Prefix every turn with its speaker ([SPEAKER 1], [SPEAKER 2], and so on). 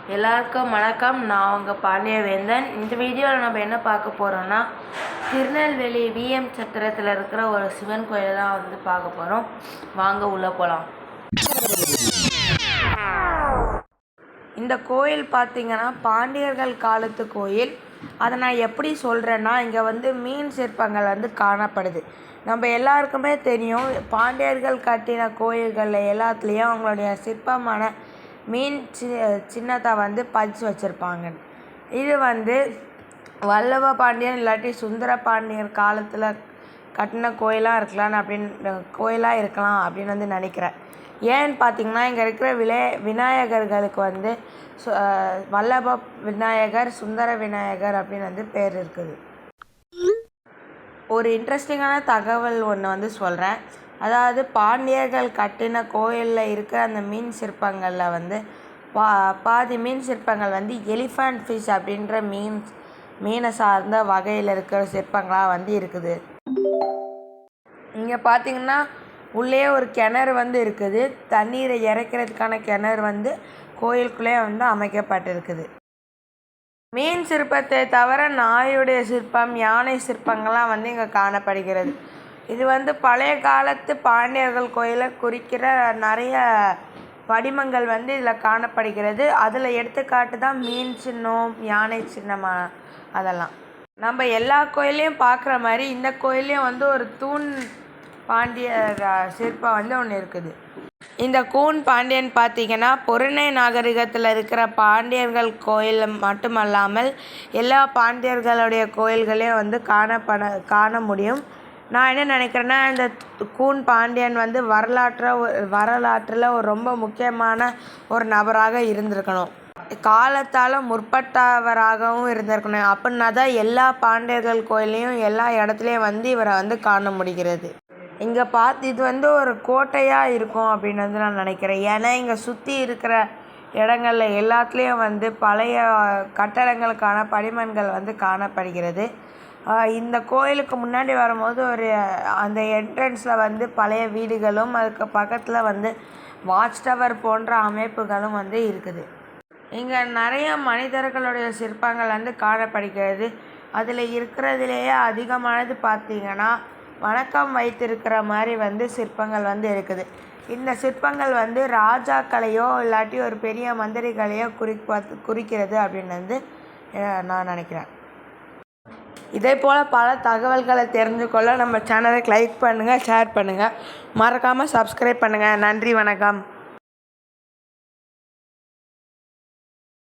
[SPEAKER 1] எல்லாருக்கும் வணக்கம். நான் உங்கள் பாண்டியவேந்தன். இந்த வீடியோவில் நம்ம என்ன பார்க்க போகிறோம்னா, திருநெல்வேலி விஎம் சத்திரத்தில் இருக்கிற ஒரு சிவன் கோயிலை தான் பார்க்க போகிறோம். வாங்க உள்ளே போகலாம். இந்த கோயில் பார்த்திங்கன்னா பாண்டியர்கள் காலத்து கோயில். அதை நான் எப்படி சொல்கிறேன்னா, இங்கே மீன் சிற்பங்கள் காணப்படுது. நம்ம எல்லாருக்குமே தெரியும், பாண்டியர்கள் கட்டின கோயில்களில் எல்லாத்துலேயும் அவங்களுடைய சிற்பமான மீன் சின்னத்தை பதிச்சு வச்சுருப்பாங்க. இது வல்லப பாண்டியன் இல்லாட்டி சுந்தர பாண்டியன் காலத்தில் கட்டின கோயிலாக இருக்கலாம் அப்படின்னு நினைக்கிறேன். ஏன்னு பார்த்திங்கன்னா, இங்கே இருக்கிற விநாயகர்களுக்கு வல்லப விநாயகர், சுந்தர விநாயகர் அப்படின்னு பேர் இருக்குது. ஒரு இன்ட்ரெஸ்டிங்கான தகவல் ஒன்று சொல்கிறேன். அதாவது பாண்டியர்கள் கட்டின கோயிலில் இருக்கிற அந்த மீன் சிற்பங்களில் பாதி மீன் சிற்பங்கள் எலிஃபண்ட் ஃபிஷ் அப்படின்ற மீனை சார்ந்த வகையில் இருக்கிற சிற்பங்களாக இருக்குது. இங்கே பார்த்திங்கன்னா உள்ளே ஒரு கிணறு இருக்குது. தண்ணீரை இறைக்கிறதுக்கான கிணறு கோயிலுக்குள்ளே அமைக்கப்பட்டிருக்குது. மீன் சிற்பத்தை தவிர நாயுடைய சிற்பம், யானை சிற்பங்கள்லாம் இங்கே காணப்படுகிறது. இது பழைய காலத்து பாண்டியர்கள் கோயிலை குறிக்கிற நிறைய வடிவங்கள் இதில் காணப்படுகிறது. அதில் எடுத்துக்காட்டு தான் மீன் சின்னம், யானை சின்னம். அதெல்லாம் நம்ம எல்லா கோயிலையும் பார்க்குற மாதிரி இந்த கோயிலையும் ஒரு தூண் பாண்டியர் சிற்பம் ஒன்று இருக்குது. இந்த கூன் பாண்டியன் பார்த்திங்கன்னா பொருணை நாகரிகத்தில் இருக்கிற பாண்டியர்கள் கோயில் மட்டுமல்லாமல் எல்லா பாண்டியர்களுடைய கோயில்களையும் காண முடியும். நான் என்ன நினைக்கிறேன்னா, இந்த கூன் பாண்டியன் வரலாற்றில் ஒரு ரொம்ப முக்கியமான ஒரு நபராக இருந்திருக்கணும். காலத்தால் முற்பட்டவராகவும் இருந்திருக்கணும். அப்படின்னா தான் எல்லா பாண்டியர்கள் கோயிலையும் எல்லா இடத்துலையும் இவரை காண முடிகிறது. இங்கே இது ஒரு கோட்டையாக இருக்கும் அப்படின்னு நான் நினைக்கிறேன். ஏன்னா இங்கே சுற்றி இருக்கிற இடங்களில் எல்லாத்துலேயும் பழைய கட்டடங்களுக்கான படிமன்கள் காணப்படுகிறது. இந்த கோயிலுக்கு முன்னாடி வரும்போது அந்த என்ட்ரன்ஸில் பழைய வீடுகளும் அதுக்கு பக்கத்தில் வாட்ச் டவர் போன்ற அமைப்புகளும் இருக்குது. இங்கே நிறைய மனிதர்களுடைய சிற்பங்கள் காணப்படுகிறது. அதில் இருக்கிறதுலேயே அதிகமானது பார்த்திங்கன்னா வணக்கம் வைத்திருக்கிற மாதிரி சிற்பங்கள் இருக்குது. இந்த சிற்பங்கள் ராஜாக்களையோ இல்லாட்டி ஒரு பெரிய மந்திரிகளையோ குறிக்கிறது அப்படின்னு நான் நினைக்கிறேன். இதே போல் பல தகவல்களை தெரிஞ்சுக்கொள்ள நம்ம சேனலுக்கு லைக் பண்ணுங்கள், ஷேர் பண்ணுங்கள், மறக்காமல் சப்ஸ்கிரைப் பண்ணுங்கள். நன்றி, வணக்கம்.